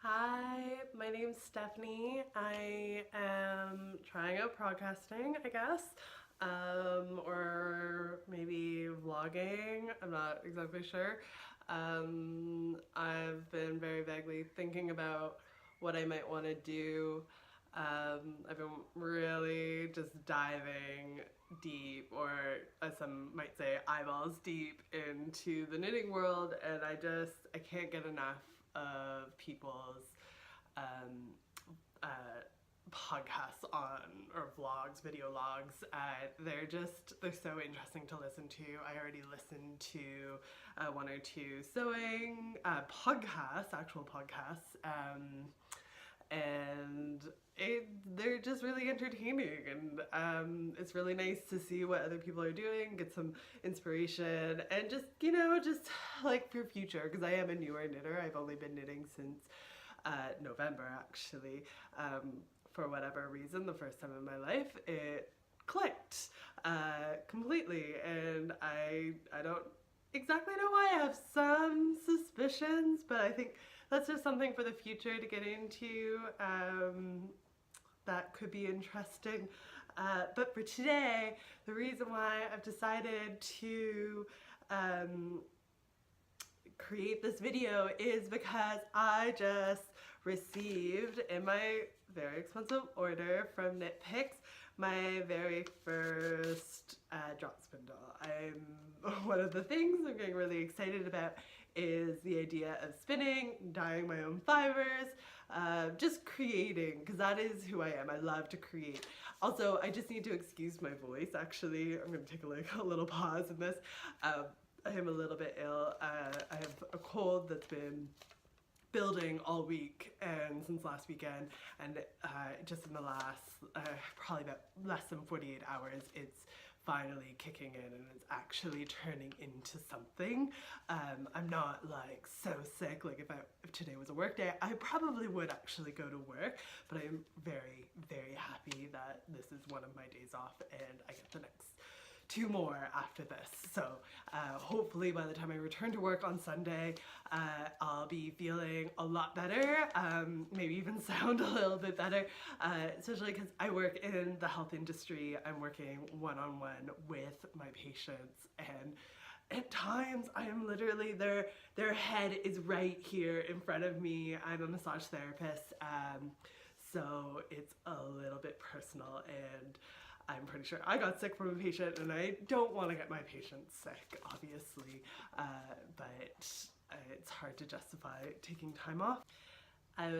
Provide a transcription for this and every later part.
Hi, my name's Stephanie. I am trying out podcasting, I guess, or maybe vlogging. I'm not exactly sure. I've been very vaguely thinking about what I might want to do. I've been really just diving deep, or as some might say, eyeballs deep into the knitting world, and I can't get enough of people's um, uh, podcasts on or vlogs, video logs. They're so interesting to listen to. I already listened to one or two sewing podcasts, actual podcasts, and they're just really entertaining, and it's really nice to see what other people are doing, get some inspiration, and just like for future, because I am a newer knitter. I've only been knitting since November, actually. For whatever reason, the first time in my life it clicked completely, and I don't exactly know why. I have some suspicions, but I think that's just something for the future to get into. That could be interesting. But for today, the reason why I've decided to create this video is because I just received in my very expensive order from Knit Picks my very first drop spindle. One of the things I'm getting really excited about is the idea of spinning, dyeing my own fibers, just creating, because that is who I am. I love to create. Also, I just need to excuse my voice, actually. I'm going to take a little pause in this. I am a little bit ill. I have a cold that's been building all week and since last weekend, and just in the last probably about less than 48 hours, it's finally kicking in and it's actually turning into something. I'm not like so sick. Like if today was a work day, I probably would actually go to work, but I'm very, very happy that this is one of my days off and I get the next 2 more after this. So hopefully by the time I return to work on Sunday, I'll be feeling a lot better, maybe even sound a little bit better, especially because I work in the health industry. I'm working one-on-one with my patients, and at times I am literally, their head is right here in front of me. I'm a massage therapist, so it's a little bit personal, and I'm pretty sure I got sick from a patient, and I don't want to get my patients sick, obviously, but it's hard to justify taking time off. I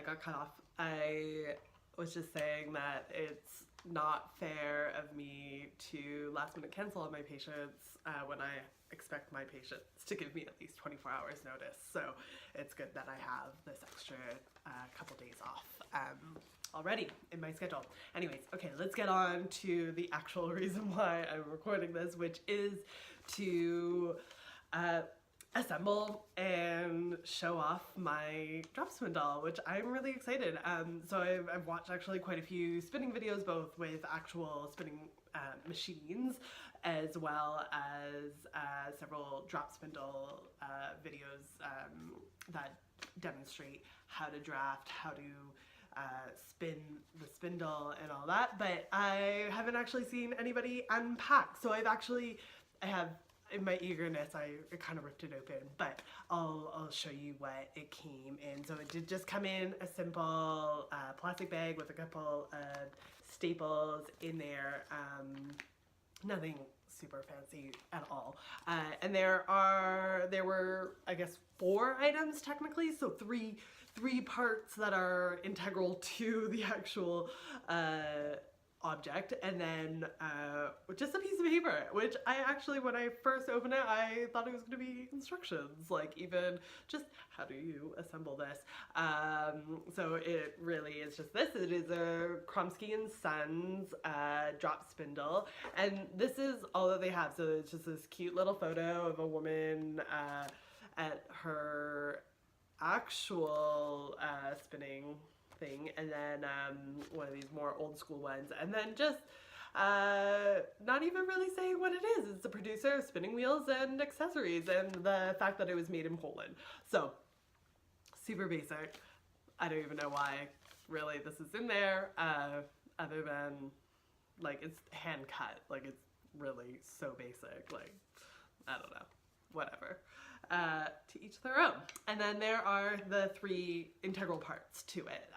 got cut off. I was just saying that it's not fair of me to last minute cancel on my patients when I expect my patients to give me at least 24 hours notice. So it's good that I have this extra couple days off already in my schedule. Anyways, okay, let's get on to the actual reason why I'm recording this, which is to assemble and show off my drop spindle, which I'm really excited. So I've watched actually quite a few spinning videos, both with actual spinning machines, as well as several drop spindle videos that demonstrate how to draft, how to spin the spindle and all that, but I haven't actually seen anybody unpack. So I have, in my eagerness, I kind of ripped it open, but I'll show you what it came in. So it did just come in a simple plastic bag with a couple of staples in there, nothing super fancy at all. And there were, I guess, 4 items technically, so three parts that are integral to the actual object, and then just a piece of paper, which I actually, when I first opened it, I thought it was going to be instructions, like even just how do you assemble this. So it really is just this. It is a Kromski and Sons drop spindle, and this is all that they have. So it's just this cute little photo of a woman at her actual spinning thing, and then one of these more old school ones, and then just not even really saying what it is. It's the producer of spinning wheels and accessories, and the fact that it was made in Poland. So super basic. I don't even know why really this is in there, other than like it's hand cut. Like it's really so basic. Like, I don't know, whatever. To each their own. And then there are the 3 integral parts to it,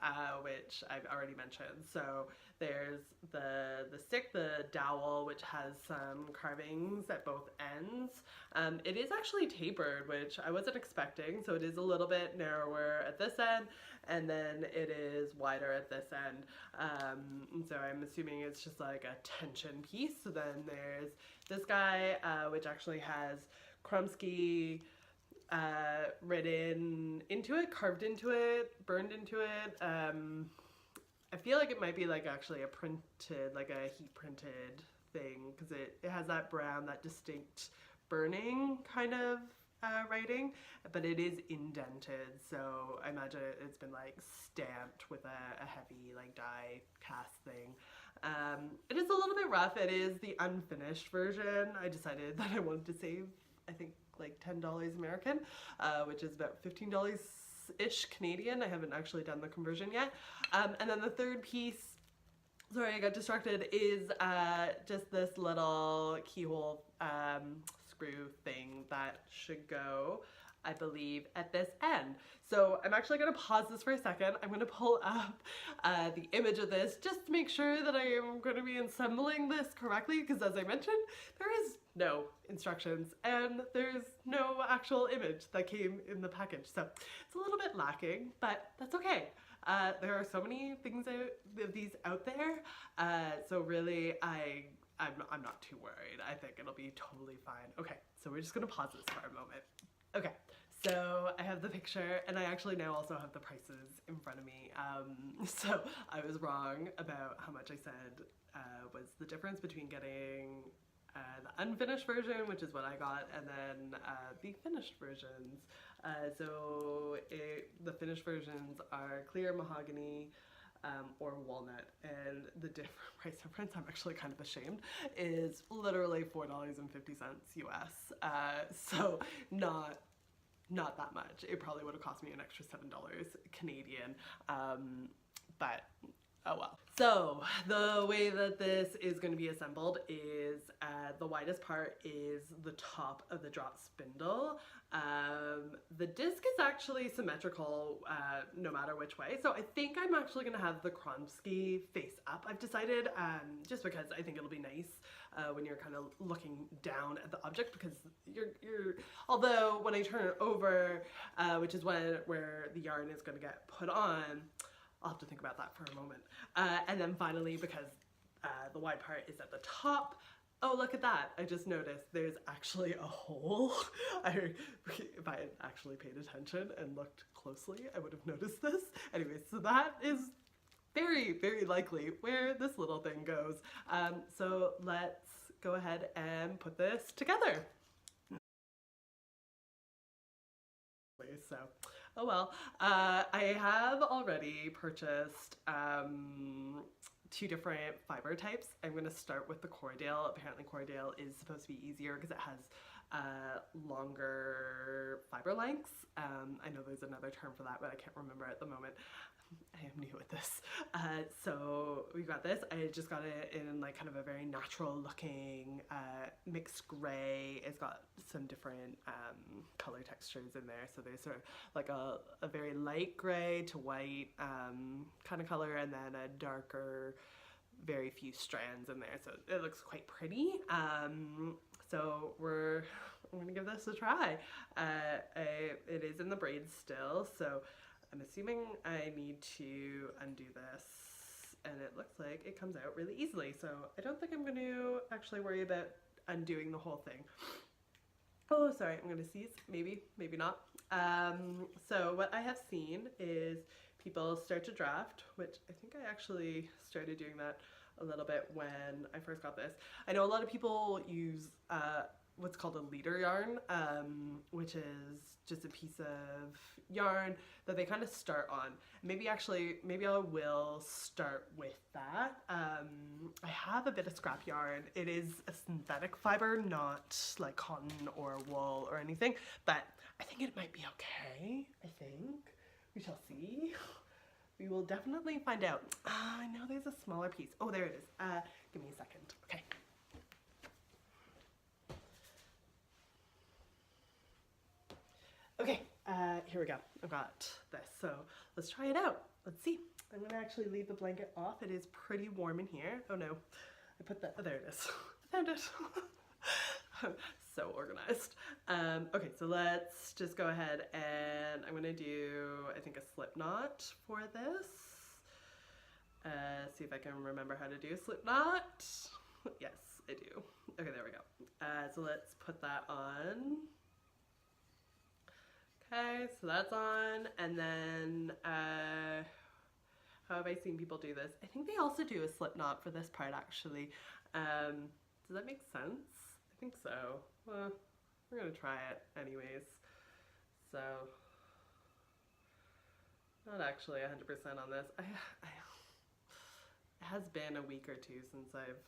which I've already mentioned. So there's the stick, the dowel, which has some carvings at both ends. It is actually tapered, which I wasn't expecting. So it is a little bit narrower at this end, and then it is wider at this end. So I'm assuming it's just like a tension piece. So then there's this guy, which actually has Kromski written into it, carved into it, burned into it. I feel like it might be like actually a printed, like a heat printed thing, because it has that brown, that distinct burning kind of writing, but it is indented, so I imagine it's been like stamped with a heavy like die cast thing. It is a little bit rough. It is the unfinished version. I decided that I wanted to save, I think, like $10 American, which is about $15-ish Canadian. I haven't actually done the conversion yet. And then the third piece, sorry, I got distracted, is just this little keyhole screw thing that should go, I believe, at this end. So I'm actually going to pause this for a second. I'm going to pull up the image of this just to make sure that I am going to be assembling this correctly, because as I mentioned, there is no instructions and there's no actual image that came in the package. So it's a little bit lacking, but that's okay. There are so many things of these out there. So really, I'm not too worried. I think it'll be totally fine. Okay, so we're just gonna pause this for a moment. Okay, so I have the picture, and I actually now also have the prices in front of me. So I was wrong about how much I said was the difference between getting the unfinished version, which is what I got, and then the finished versions. So the finished versions are clear mahogany or walnut, and the different price difference, I'm actually kind of ashamed, is literally $4.50 US. So not that much. It probably would have cost me an extra $7 Canadian, but oh well. So the way that this is going to be assembled is the widest part is the top of the drop spindle. The disc is actually symmetrical no matter which way, so I think I'm actually going to have the Kromski face up. I've decided, just because I think it'll be nice when you're kind of looking down at the object, because you're although when I turn it over, which is where the yarn is going to get put on, I'll have to think about that for a moment. And then finally, because the wide part is at the top, oh, look at that. I just noticed there's actually a hole. If I had actually paid attention and looked closely, I would have noticed this. Anyways, so that is very, very likely where this little thing goes. So let's go ahead and put this together. So, oh well. I have already purchased 2 different fiber types. I'm going to start with the Cordale. Apparently Cordale is supposed to be easier because it has longer fiber lengths. I know there's another term for that, but I can't remember at the moment. I am new at this. So we've got this. I just got it in like kind of a very natural looking mixed gray. It's got some different color textures in there. So there's sort of like a very light gray to white kind of color, and then a darker, very few strands in there. So it looks quite pretty. So we're going to give this a try. It is in the braids still, so I'm assuming I need to undo this, and it looks like it comes out really easily, so I don't think I'm going to actually worry about undoing the whole thing. Oh, sorry, I'm going to seize. Maybe not. So what I have seen is people start to draft, which I think I actually started doing that a little bit when I first got this. I know a lot of people use what's called a leader yarn, which is just a piece of yarn that they kind of start on. Maybe I will start with that. I have a bit of scrap yarn. It is a synthetic fiber, not like cotton or wool or anything, but I think it might be okay, I think. We shall see. We will definitely find out. I know there's a smaller piece. Oh, there it is. Give me a second. Okay. Okay, here we go. I've got this. So let's try it out. Let's see. I'm gonna actually leave the blanket off. It is pretty warm in here. Oh no, I put that, oh, there it is. I found it. So organized. Okay, so let's just go ahead and I'm gonna do, I think, a slip knot for this. See if I can remember how to do a slip knot. Yes, I do. Okay, there we go. So let's put that on. Okay, so that's on, and then how have I seen people do this? I think they also do a slip knot for this part, actually. Does that make sense? I think so. Well, we're gonna try it anyways. So, not actually 100% on this. It has been a week or two since I've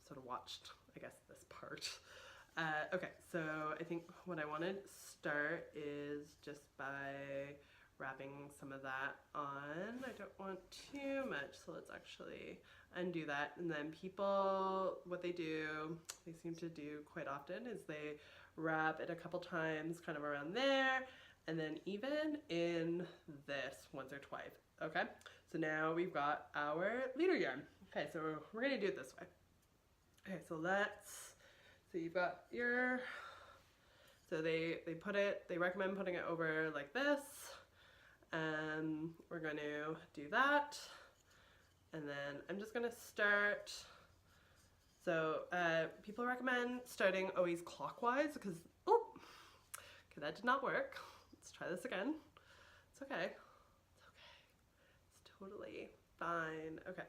sort of watched, I guess, this part. Okay, so I think what I want to start is just by wrapping some of that on. I don't want too much, so let's actually undo that. And then people, what they do, they seem to do quite often, is they wrap it a couple times kind of around there, and then even in this once or twice. Okay, so now we've got our leader yarn. Okay, so we're gonna do it this way. Okay, so so you've got your, so they recommend putting it over like this. We're going to do that, and then I'm just going to start. So people recommend starting always clockwise because, oh, okay, that did not work. Let's try this again. It's okay. It's okay. It's totally fine. Okay.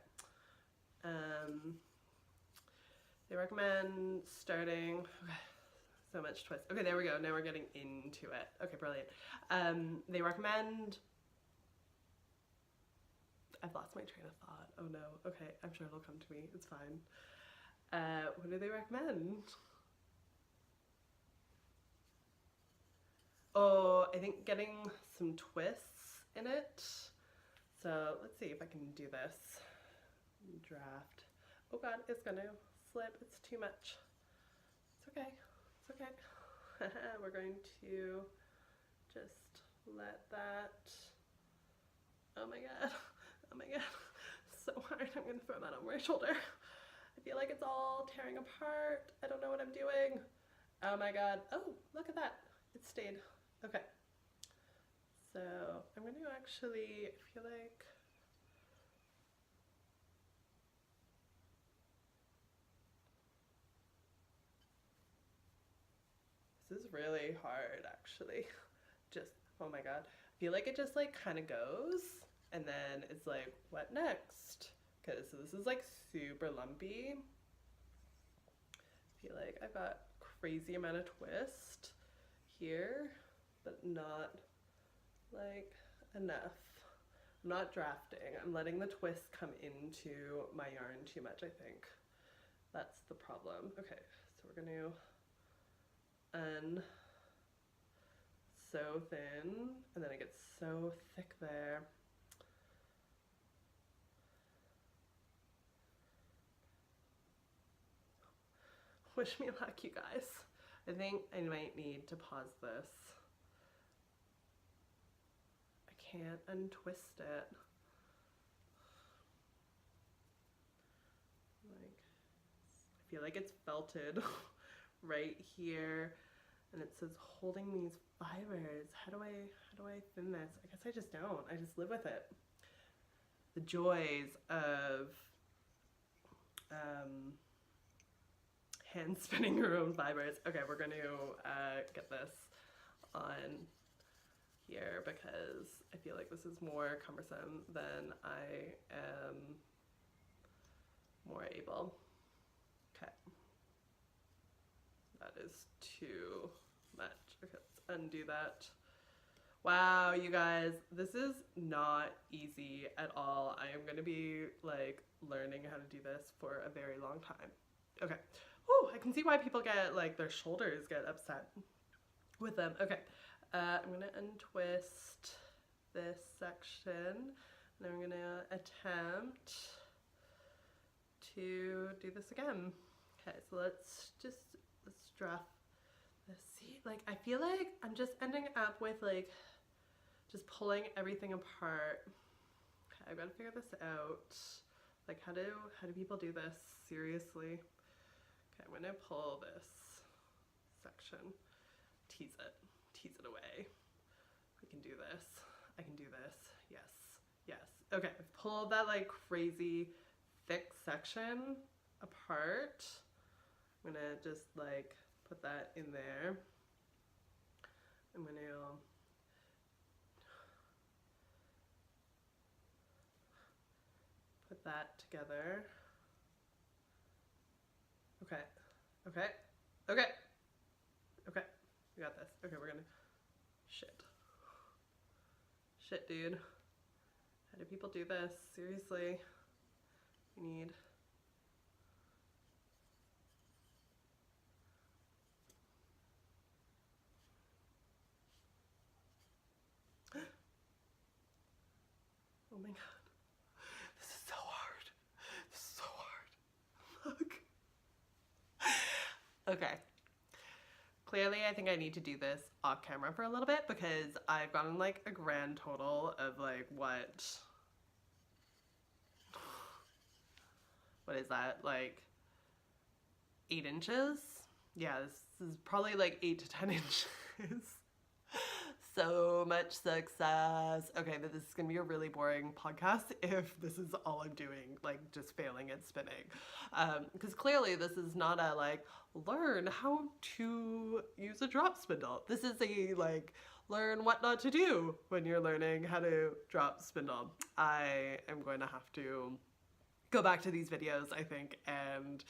They recommend starting, okay, so much twist. Okay, there we go. Now we're getting into it. Okay, brilliant. They recommend, I've lost my train of thought. Oh no. Okay, I'm sure it'll come to me. It's fine. What do they recommend? Oh, I think getting some twists in it. So let's see if I can do this. Draft. Oh God, it's gonna slip. It's too much. It's okay. It's okay. We're going to just let that. Oh my God. Oh my God. So hard. I'm gonna throw that over my shoulder. I feel like it's all tearing apart. I don't know what I'm doing. Oh my God. Oh, look at that. It stayed. Okay. So I'm going to actually, I feel like, this is really hard actually. Just, oh my God. I feel like it just like kind of goes and then it's like, what next? Because this is like super lumpy. I feel like I've got crazy amount of twist here, but not like enough. I'm not drafting. I'm letting the twist come into my yarn too much, I think. That's the problem. Okay, so we're going to so thin, and then it gets so thick there. Wish me luck, you guys. I think I might need to pause this. I can't untwist it. Like, I feel like it's felted right here, and it says holding these fibers. How do I thin this? I guess I just don't. I just live with it. The joys of hand spinning your own fibers. Okay, we're going to get this on here because I feel like this is more cumbersome than I am more able. Okay. That is too much. Okay, let's undo that. Wow, you guys, this is not easy at all. I am going to be like learning how to do this for a very long time. Okay. Oh, I can see why people get like their shoulders get upset with them. Okay, I'm gonna untwist this section. And I'm gonna attempt to do this again. Okay, so let's draft this. See, like I feel like I'm just ending up with like just pulling everything apart. Okay, I've got to figure this out. Like how do people do this? Seriously. Okay, I'm gonna pull this section, tease it away. We can do this. I can do this. Yes, yes. Okay, I've pulled that like crazy thick section apart. I'm gonna just like put that in there. I'm gonna put that together. Okay, okay, okay, okay, we got this. Okay, we're gonna, shit dude, how do people do this? Seriously, we need, oh my god, this is so hard, this is so hard, look. Okay, clearly I think I need to do this off camera for a little bit because I've gotten like a grand total of like what is that, like 8 inches? Yeah, this is probably like 8 to 10 inches. So much success. Okay, but this is gonna be a really boring podcast if this is all I'm doing, like just failing at spinning. Because clearly this is not a like learn how to use a drop spindle. This is a like learn what not to do when you're learning how to drop spindle. I am going to have to go back to these videos, I think, and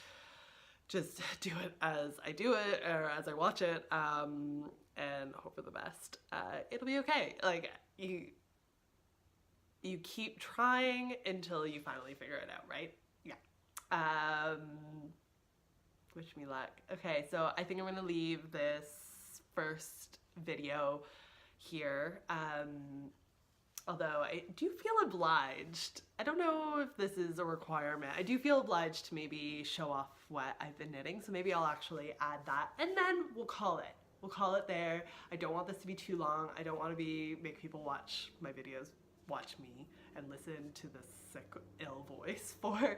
just do it as I do it or as I watch it, and hope for the best. It'll be okay. Like you keep trying until you finally figure it out, right? Yeah. Wish me luck. Okay, so I think I'm gonna leave this first video here. Although I do feel obliged. I don't know if this is a requirement. I do feel obliged to maybe show off what I've been knitting. So maybe I'll actually add that and then we'll call it. We'll call it there. I don't want this to be too long. I don't want to make people watch my videos, watch me and listen to this sick, ill voice for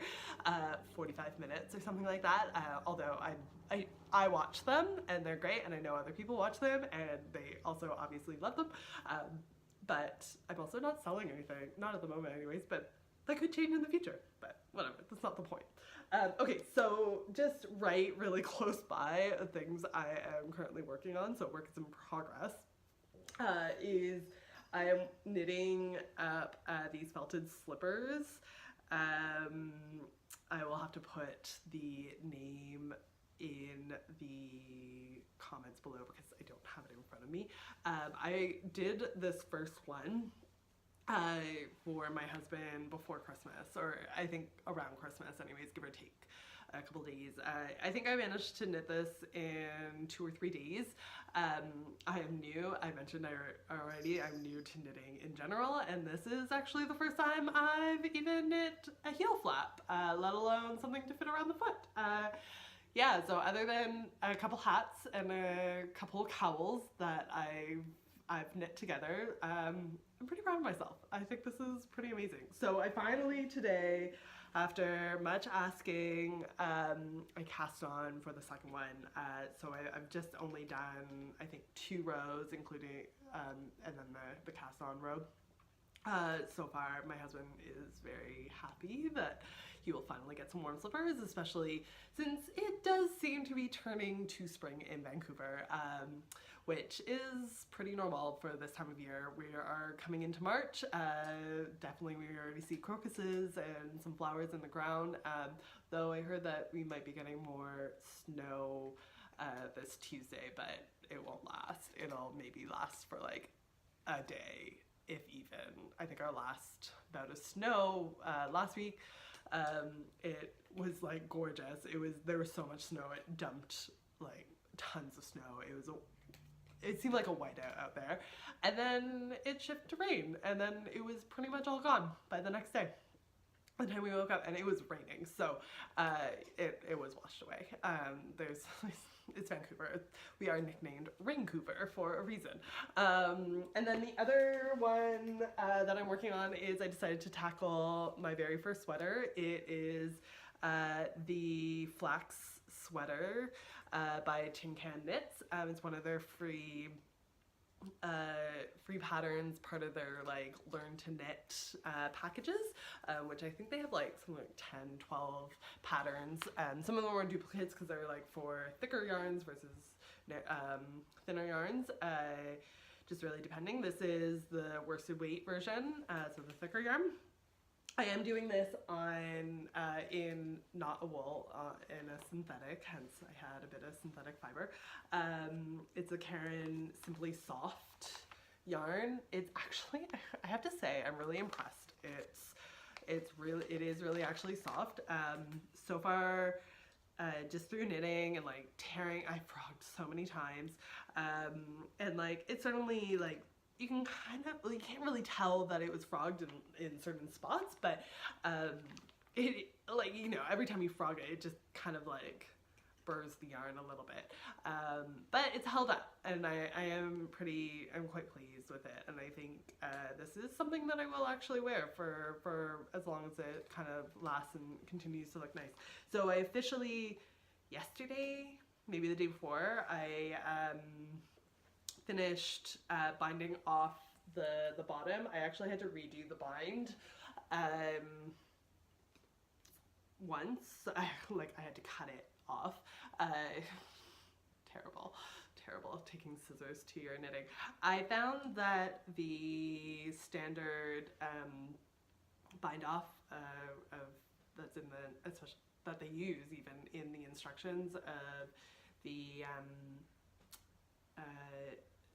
45 minutes or something like that. Although I watch them and they're great and I know other people watch them and they also obviously love them. But I'm also not selling anything, not at the moment anyways, but that could change in the future, but whatever, that's not the point. Okay, so just right really close by things I am currently working on, so work is in progress, is I am knitting up these felted slippers. I will have to put the name in the comments below because I don't have it in front of me. I did this first one for my husband before Christmas, or I think around Christmas anyways, give or take a couple days. I think I managed to knit this in 2 or 3 days. I am new, I mentioned already, I'm new to knitting in general, and this is actually the first time I've even knit a heel flap, let alone something to fit around the foot. Yeah, so other than a couple hats and a couple cowls that I've knit together, I'm pretty proud of myself. I think this is pretty amazing. So I finally today, after much asking, I cast on for the second one. So I've just only done, I think, 2 rows, including, and then the cast on row. So far, my husband is very happy that he will finally get some warm slippers, especially since it does seem to be turning to spring in Vancouver, which is pretty normal for this time of year. We are coming into March. Definitely we already see crocuses and some flowers in the ground, though I heard that we might be getting more snow this Tuesday, but it won't last. It'll maybe last for like a day, if even. I think our last bout of snow last week, it was like gorgeous. There was so much snow, it dumped like tons of snow. It was it seemed like a whiteout out there. And then it shifted to rain, and then it was pretty much all gone by the next day. By the time we woke up, and it was raining, so it was washed away. It's Vancouver. We are nicknamed Raincouver for a reason. And then the other one that I'm working on is I decided to tackle my very first sweater. It is the Flax sweater by Tincanknits. It's one of their free patterns, part of their like learn to knit packages, which I think they have like something like 10, 12 patterns, and some of them are duplicates because they're like for thicker yarns versus thinner yarns, just really depending. This is the worsted weight version, so the thicker yarn. I am doing this on in not a wool, in a synthetic, hence I had a bit of synthetic fiber. It's a Caron Simply Soft yarn. It's actually, I have to say, I'm really impressed. It is really actually soft. So far, just through knitting and like tearing, I frogged so many times, and like it's certainly like, you can kind of, well, you can't really tell that it was frogged in certain spots, but it, like, you know, every time you frog it, it just kind of like burrs the yarn a little bit. But it's held up, and I'm quite pleased with it, and I think this is something that I will actually wear for as long as it kind of lasts and continues to look nice. So I officially, yesterday, maybe the day before, I finished binding off the bottom. I actually had to redo the bind once. I had to cut it off. Terrible taking scissors to your knitting. I found that the standard bind off that's in the, especially that they use even in the instructions of the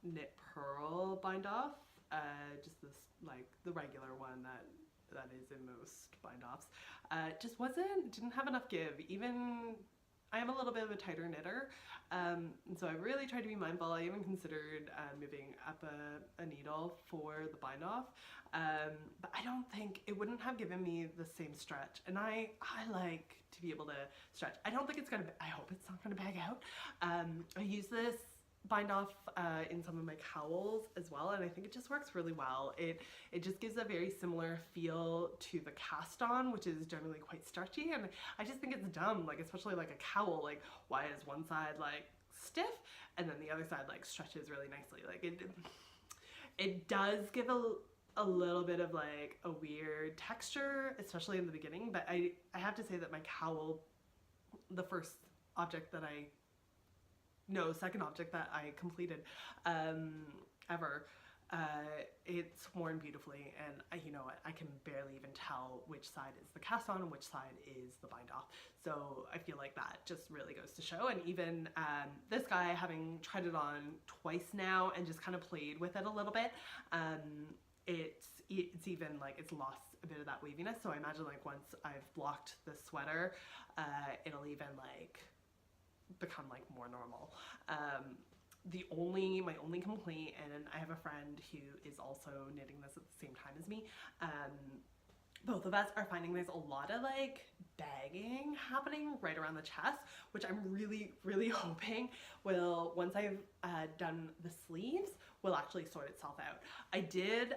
knit purl bind off, just this like the regular one that is in most bind offs, just didn't have enough give. Even I am a little bit of a tighter knitter, and so I really tried to be mindful. I even considered moving up a needle for the bind off, but I don't think it wouldn't have given me the same stretch, and I like to be able to stretch. I don't think it's gonna, I hope it's not gonna bag out. I use this bind off in some of my cowls as well, and I think it just works really well. It just gives a very similar feel to the cast on, which is generally quite starchy, and I just think it's dumb, like especially like a cowl, like why is one side like stiff and then the other side like stretches really nicely? Like it does give a little bit of like a weird texture, especially in the beginning, but I have to say that my cowl, the first object that second object that I completed ever, it's worn beautifully, and you know what, I can barely even tell which side is the cast on and which side is the bind off. So I feel like that just really goes to show. And even this guy, having tried it on twice now and just kind of played with it a little bit, it's even like it's lost a bit of that waviness. So I imagine like once I've blocked the sweater, it'll even like become like more normal. My only complaint, and I have a friend who is also knitting this at the same time as me, both of us are finding there's a lot of like bagging happening right around the chest, which I'm really hoping will, once I've done the sleeves, will actually sort itself out. I did,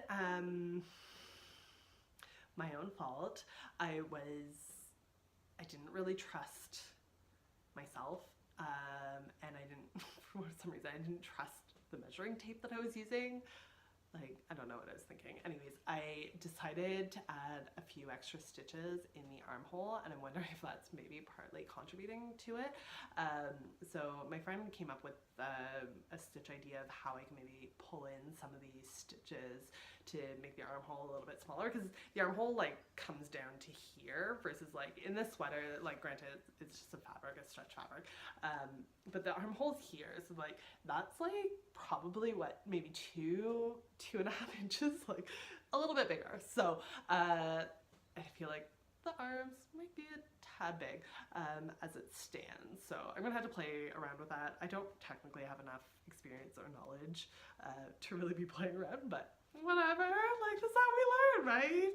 my own fault, I didn't really trust myself, and I didn't, for some reason, I didn't trust the measuring tape that I was using. Like, I don't know what I was thinking. Anyways, I decided to add a few extra stitches in the armhole, and I'm wondering if that's maybe partly contributing to it. So my friend came up with a stitch idea of how I can maybe pull in some of these stitches to make the armhole a little bit smaller, because the armhole like comes down to here versus like in this sweater, like granted it's just a fabric, a stretch fabric, but the armhole's here, so like that's like probably what, maybe 2.5 inches, like a little bit bigger. So I feel like the arms might be a tad big as it stands. So I'm gonna have to play around with that. I don't technically have enough experience or knowledge to really be playing around, but whatever, like that's how we learn, right?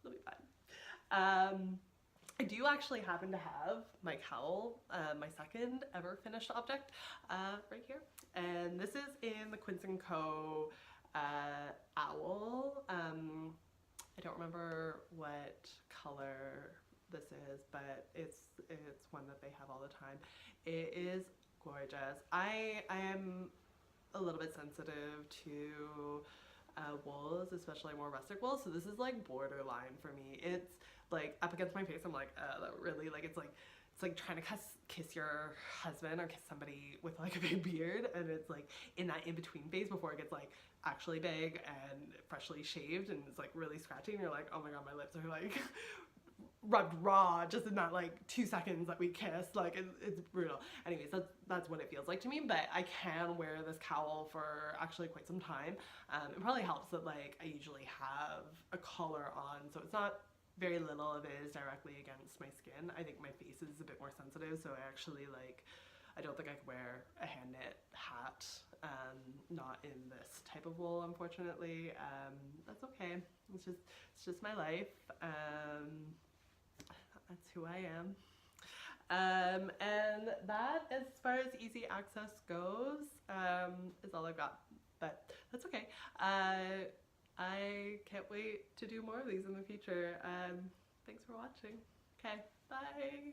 It'll be fun. I do actually happen to have my cowl, my second ever finished object, right here. And this is in the Quince & Co. Owl. I don't remember what color this is, but it's one that they have all the time. It is gorgeous. I am a little bit sensitive to wools, especially more rustic wools, so this is like borderline for me. It's like up against my face. I'm like, that really, like, it's like trying to kiss your husband or kiss somebody with like a big beard, and it's like in that in-between phase before it gets like actually big and freshly shaved and it's like really scratchy and you're like, oh my god, my lips are like rubbed raw just in that like 2 seconds that we kissed. Like it's brutal. Anyways, that's what it feels like to me, but I can wear this cowl for actually quite some time. It probably helps that like I usually have a collar on, so it's not very little of it is directly against my skin. I think my face is a bit more sensitive, so I actually like, I don't think I could wear a hand knit hat, not in this type of wool, unfortunately. That's okay. It's just my life. That's who I am. And that, as far as easy access goes, is all I've got. But that's okay. I can't wait to do more of these in the future. Thanks for watching. Okay, bye.